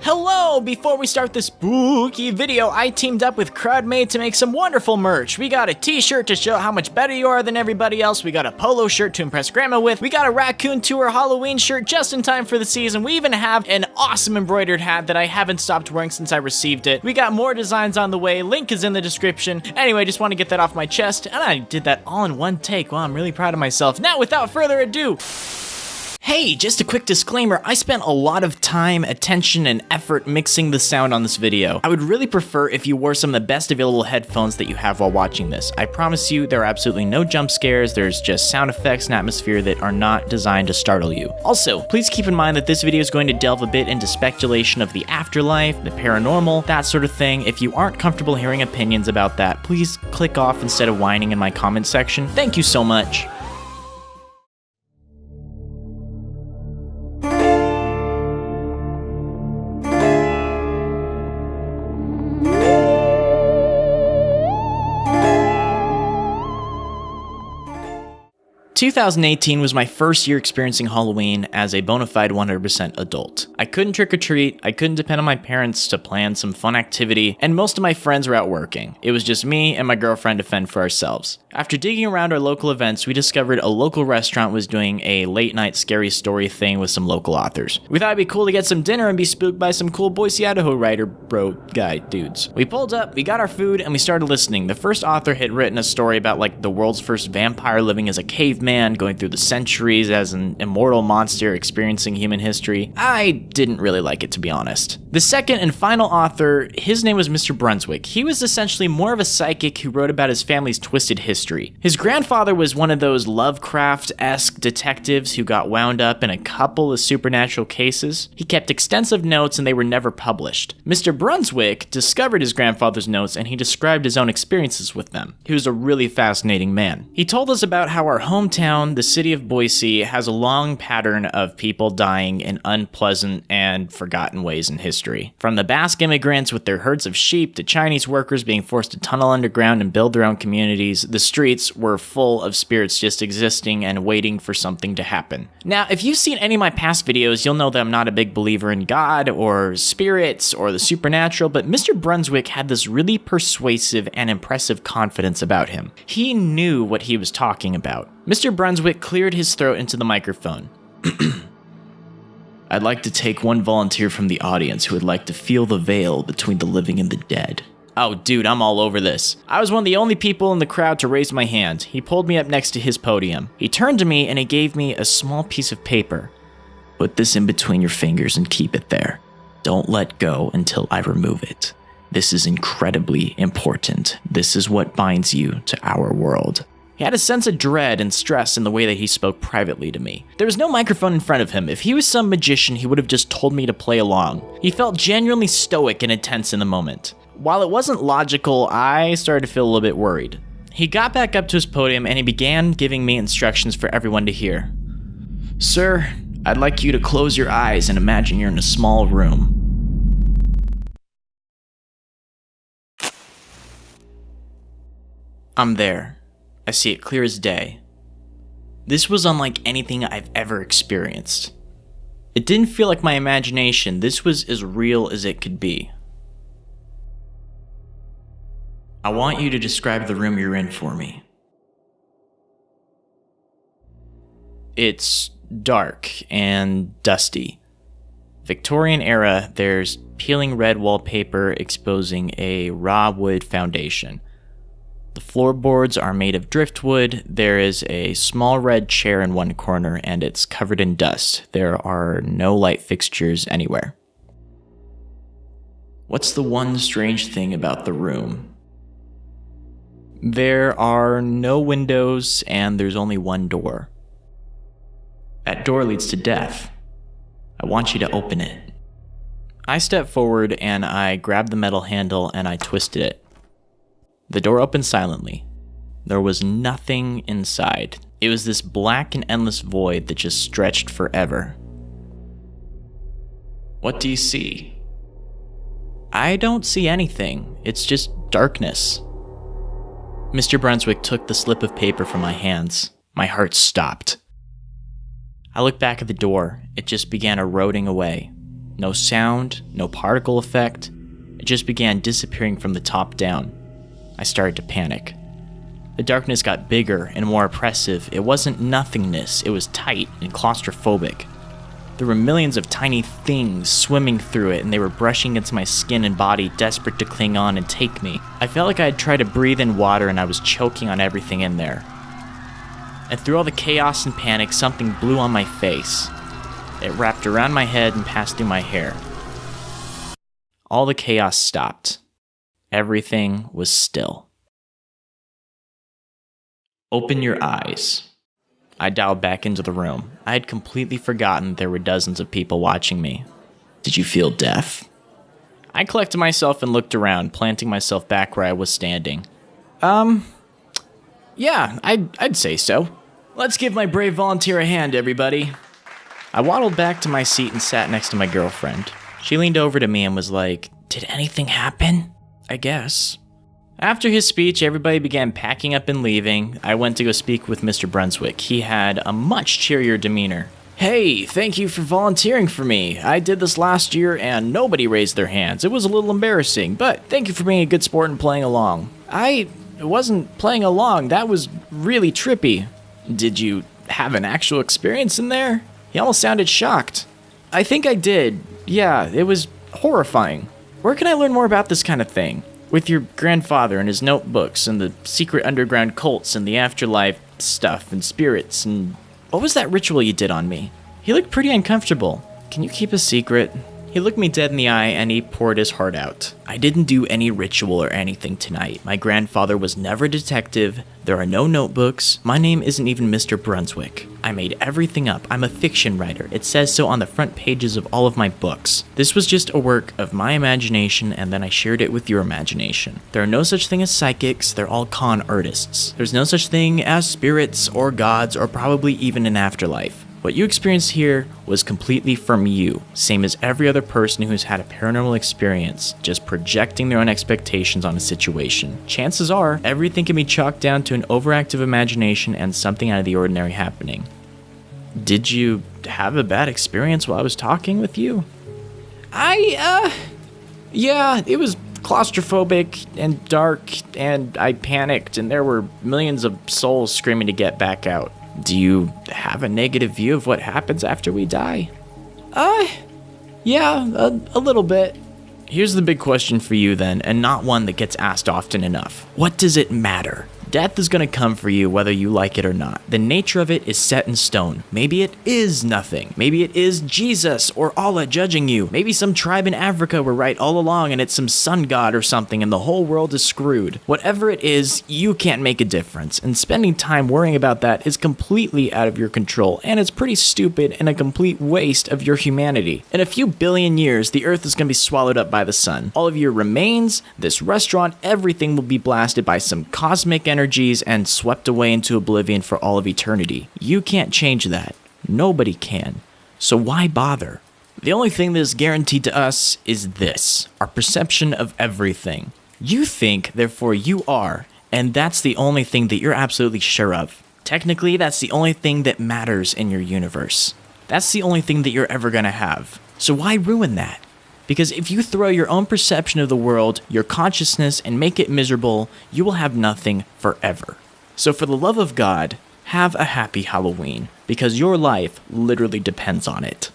Hello! Before we start this spooky video, I teamed up with CrowdMade to make some wonderful merch. We got a t-shirt to show how much better you are than everybody else. We got a polo shirt to impress grandma with. We got a Raccoon Tour Halloween shirt just in time for the season. We even have an awesome embroidered hat that I haven't stopped wearing since I received it. We got more designs on the way. Link is in the description. Anyway, just want to get that off my chest, and I did that all in one take. Wow, I'm really proud of myself. Now, without further ado, hey, just a quick disclaimer, I spent a lot of time, attention, and effort mixing the sound on this video. I would really prefer if you wore some of the best available headphones that you have while watching this. I promise you, there are absolutely no jump scares, there's just sound effects and atmosphere that are not designed to startle you. Also, please keep in mind that this video is going to delve a bit into speculation of the afterlife, the paranormal, that sort of thing. If you aren't comfortable hearing opinions about that, please click off instead of whining in my comment section. Thank you so much. 2018 was my first year experiencing Halloween as a bona fide 100% adult. I couldn't trick-or-treat, I couldn't depend on my parents to plan some fun activity, and most of my friends were out working. It was just me and my girlfriend to fend for ourselves. After digging around our local events, we discovered a local restaurant was doing a late-night scary story thing with some local authors. We thought it'd be cool to get some dinner and be spooked by some cool Boise, Idaho writer bro guy dudes. We pulled up, we got our food, and we started listening. The first author had written a story about like the world's first vampire living as a caveman, going through the centuries as an immortal monster experiencing human history. I didn't really like it, to be honest. The second and final author, his name was Mr. Brunswick. He was essentially more of a psychic who wrote about his family's twisted history. His grandfather was one of those Lovecraft-esque detectives who got wound up in a couple of supernatural cases. He kept extensive notes and they were never published. Mr. Brunswick discovered his grandfather's notes and he described his own experiences with them. He was a really fascinating man. He told us about how our hometown, the city of Boise, has a long pattern of people dying in unpleasant and forgotten ways in history. From the Basque immigrants with their herds of sheep to Chinese workers being forced to tunnel underground and build their own communities, the streets were full of spirits just existing and waiting for something to happen. Now, if you've seen any of my past videos, you'll know that I'm not a big believer in God or spirits or the supernatural, but Mr. Brunswick had this really persuasive and impressive confidence about him. He knew what he was talking about. Mr. Brunswick cleared his throat into the microphone. I'd like to take one volunteer from the audience who would like to feel the veil between the living and the dead. Oh, dude, I'm all over this. I was one of the only people in the crowd to raise my hand. He pulled me up next to his podium. He turned to me and he gave me a small piece of paper. Put this in between your fingers and keep it there. Don't let go until I remove it. This is incredibly important. This is what binds you to our world. He had a sense of dread and stress in the way that he spoke privately to me. There was no microphone in front of him. If he was some magician, he would have just told me to play along. He felt genuinely stoic and intense in the moment. While it wasn't logical, I started to feel a little bit worried. He got back up to his podium and he began giving me instructions for everyone to hear. Sir, I'd like you to close your eyes and imagine you're in a small room. I'm there. I see it clear as day. This was unlike anything I've ever experienced. It didn't feel like my imagination. This was as real as it could be. I want you to describe the room you're in for me. It's dark and dusty. Victorian era, there's peeling red wallpaper exposing a raw wood foundation. The floorboards are made of driftwood. There is a small red chair in one corner and it's covered in dust. There are no light fixtures anywhere. What's the one strange thing about the room? There are no windows and there's only one door. That door leads to death. I want you to open it. I stepped forward and I grabbed the metal handle and I twisted it. The door opened silently. There was nothing inside. It was this black and endless void that just stretched forever. What do you see? I don't see anything. It's just darkness. Mr. Brunswick took the slip of paper from my hands. My heart stopped. I looked back at the door. It just began eroding away. No sound, no particle effect. It just began disappearing from the top down. I started to panic. The darkness got bigger and more oppressive. It wasn't nothingness, it was tight and claustrophobic. There were millions of tiny things swimming through it, and they were brushing against my skin and body, desperate to cling on and take me. I felt like I had tried to breathe in water and I was choking on everything in there. And through all the chaos and panic, something blew on my face. It wrapped around my head and passed through my hair. All the chaos stopped. Everything was still. Open your eyes. I dialed back into the room. I had completely forgotten there were dozens of people watching me. Did you feel deaf? I collected myself and looked around, planting myself back where I was standing. Yeah, I'd say so. Let's give my brave volunteer a hand, everybody. I waddled back to my seat and sat next to my girlfriend. She leaned over to me and was like, "Did anything happen?" "I guess." After his speech, everybody began packing up and leaving. I went to go speak with Mr. Brunswick. He had a much cheerier demeanor. "Hey, thank you for volunteering for me. I did this last year and nobody raised their hands. It was a little embarrassing, but thank you for being a good sport and playing along." "I wasn't playing along. That was really trippy." "Did you have an actual experience in there?" He almost sounded shocked. "I think I did. Yeah, it was horrifying. Where can I learn more about this kind of thing? With your grandfather and his notebooks and the secret underground cults and the afterlife stuff and spirits and... What was that ritual you did on me?" He looked pretty uncomfortable. "Can you keep a secret?" He looked me dead in the eye and he poured his heart out. "I didn't do any ritual or anything tonight. My grandfather was never a detective. There are no notebooks. My name isn't even Mr. Brunswick. I made everything up. I'm a fiction writer. It says so on the front pages of all of my books. This was just a work of my imagination and then I shared it with your imagination. There are no such thing as psychics. They're all con artists. There's no such thing as spirits or gods or probably even an afterlife. What you experienced here was completely from you, same as every other person who's had a paranormal experience, just projecting their own expectations on a situation. Chances are, everything can be chalked down to an overactive imagination and something out of the ordinary happening. Did you have a bad experience while I was talking with you?" Yeah, it was claustrophobic and dark, and I panicked, and there were millions of souls screaming to get back out." "Do you have a negative view of what happens after we die?" Yeah, a little bit." Here's the big question for you then, and not one that gets asked often enough. What does it matter? Death is going to come for you whether you like it or not. The nature of it is set in stone. Maybe it is nothing. Maybe it is Jesus or Allah judging you. Maybe some tribe in Africa were right all along and it's some sun god or something and the whole world is screwed. Whatever it is, you can't make a difference, and spending time worrying about that is completely out of your control, and it's pretty stupid and a complete waste of your humanity. In a few billion years, the earth is going to be swallowed up by the sun. All of your remains, this restaurant, everything will be blasted by some cosmic energies and swept away into oblivion for all of eternity. You can't change that. Nobody can. So why bother? The only thing that is guaranteed to us is this: our perception of everything. You think, therefore you are, and that's the only thing that you're absolutely sure of. Technically, that's the only thing that matters in your universe. That's the only thing that you're ever gonna have. So why ruin that? Because if you throw your own perception of the world, your consciousness, and make it miserable, you will have nothing forever. So for the love of God, have a happy Halloween, because your life literally depends on it.